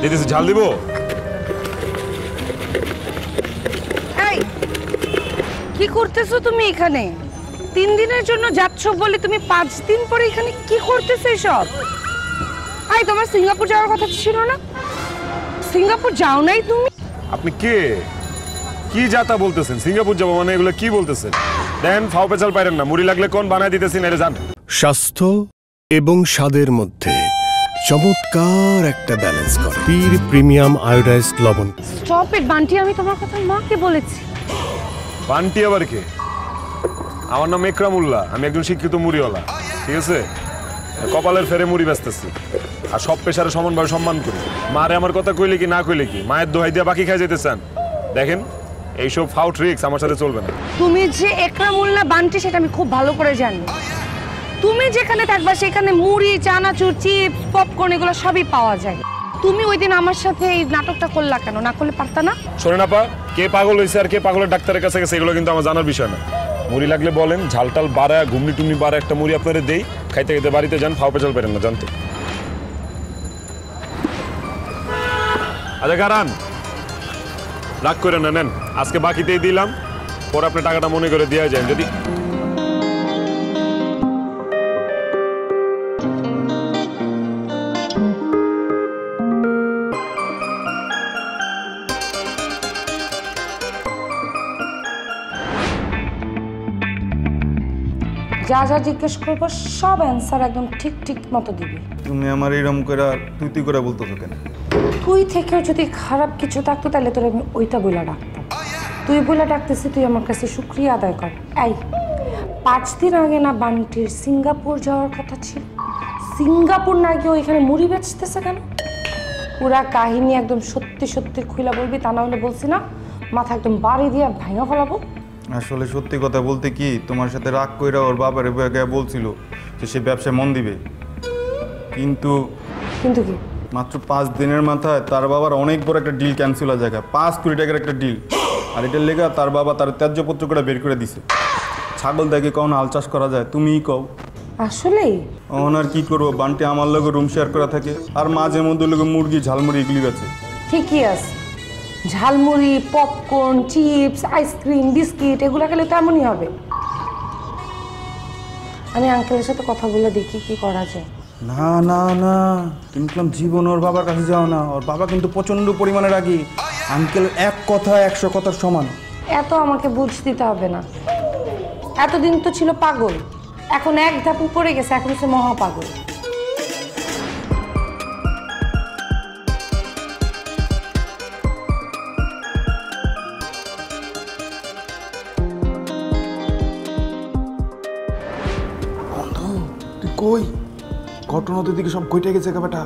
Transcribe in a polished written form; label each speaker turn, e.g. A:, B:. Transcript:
A: দিতেছি, ঝাল দিব।
B: এই কি করতেছো তুমি এখানে? 3 দিনের জন্য যাচ্ছ বলে তুমি 5 দিন পরে এখানে কি করতেছো এসব? আই তোমার সিঙ্গাপুর যাওয়ার কথা ছিল না? সিঙ্গাপুর যাও নাই তুমি?
A: আপনি কে? কি যাতা বলতেছেন? সিঙ্গাপুর যাবো মানে এগুলো কি বলতেছেন? দেন ফাও পেঁচাল পারেন না, মুড়ি লাগলে কোন বানায় দিতেছি না, যান।
C: স্বাস্থ্য এবং স্বাদের মধ্যে চমৎকার একটা ব্যালেন্স করে পীর প্রিমিয়াম আয়োডাইজড লবণ।
B: স্টপ ইট বান্টি, আমি তোমার কথা মাকে বলেছি।
A: বান্টি আবার কে? আমার নাম একরামুল্লাহ, আমি একজন শিক্ষিত মুড়িওয়ালা, ঠিক আছে? কপালের ফেরে মুড়ি বেচতেছি, আর সব পেশারে সমানভাবে সম্মান করি। মারে আমার কথা কইলে কি না কইলে কি, মায়ের দোহাই দিয়ে বাকি খাই যেতে চান? দেখেন, এইসব ফাউ ট্রিক্স আমার সাথে চলবে না।
B: তুমি যে একরামুল্লাহ বান্টি সেটা আমি খুব ভালো করে জানি। তুমি যেখানে থাকবা সেখানে মুড়ি, চানাচুর, চিপস, পপকর্ন এগুলো সবই পাওয়া যায়। তুমি ওই দিন আমার সাথে এই নাটকটা করলা কেন? না করলে পারতা না?
A: শোনেন আপা, কে পাগল হয়েছে আর কে পাগলের ডাক্তারের কাছে গেছে এগুলো কিন্তু আমার জানার বিষয় না। মুড়ি লাগলে বলেন, ঝালটাল বাড়ায় ঘুমনি টুমনি বাড়া একটা মুড়ি আপনারা দেই, খাইতে খাইতে বাড়িতে যান, ফাও পেঁচাল পেরেন না, জানতো। আচ্ছা কারান, রাগ করে না, নেন আজকে বাকিতেই দিলাম, পরে আপনি টাকাটা মনে করে দিয়ে যান। যদি
B: যা যা জিজ্ঞেস করবো সব অ্যান্সার একদম ঠিক ঠিক মতো দিবি।
D: তুমি আমার এরম করে তুই করে বলতেছো কেন?
B: তুই থেকেও যদি খারাপ কিছু থাকতো তাহলে তোর আমি ওইটা বইলা ডাকতাম। তুই বইলা ডাকতেছি, তুই আমার কাছে শুক্রিয়া আদায় কর। এই 5 দিন আগে না বান্টির সিঙ্গাপুর যাওয়ার কথা ছিল? সিঙ্গাপুর না গিয়ে ওইখানে মুড়ি বেচতেছে কেন? পুরা কাহিনী একদম সত্যি সত্যি খুইলা বলবি, তা না হলে বলছি না মাথা একদম বাড়ি দিয়ে ভাঙা ফেলাবো।
D: আসলে সত্যি কথা বলতে কি, তোমার সাথে রাগ কইরা ওর বাবার বলছিল যে সে ব্যবসায় মন দিবে, কিন্তু
B: কিন্তু কি
D: মাত্র 5 দিনের মাথায় তার বাবার অনেক বড় একটা ডিল ক্যান্সেল হয়ে যায়। 5 কোটি টাকার একটা ডিল, আর এটার লেগা তার বাবা তার ত্যায্যপত্র করে বের করে দিছে। ছাগল দেখে কখন হাল চাষ করা যায় তুমিই কও।
B: আসলেই
D: অন আর কি করবো, বান্টি আমার লগে রুম শেয়ার করা থাকে, আর মাঝে মধ্যে লোক মুরগি ঝালমুড়ি এগুলি আছে।
B: ঠিকই আছে, jhalmuri, popcorn, chips, ice cream, biscuit এগুলো খেলে তো এমনই হবে। আমি আঙ্কেলের সাথে কথা বলে দেখি কি করা যায়।
D: না না না, তুমি জীবন ওর বাবার কাছে যাও না, ওর বাবা কিন্তু প্রচন্ড পরিমাণে রাগি। আঙ্কেল এক কথা 100 কথার সমান।
B: এত আমাকে বুঝ দিতে হবে না। এতদিন তো ছিল পাগল, এখন এক ধাপ উপরে গেছে, এখন হচ্ছে মহা পাগল।
D: তুই কই? ঘটনা তো দিকে সব ঘটে গেছে ব্যাপারটা।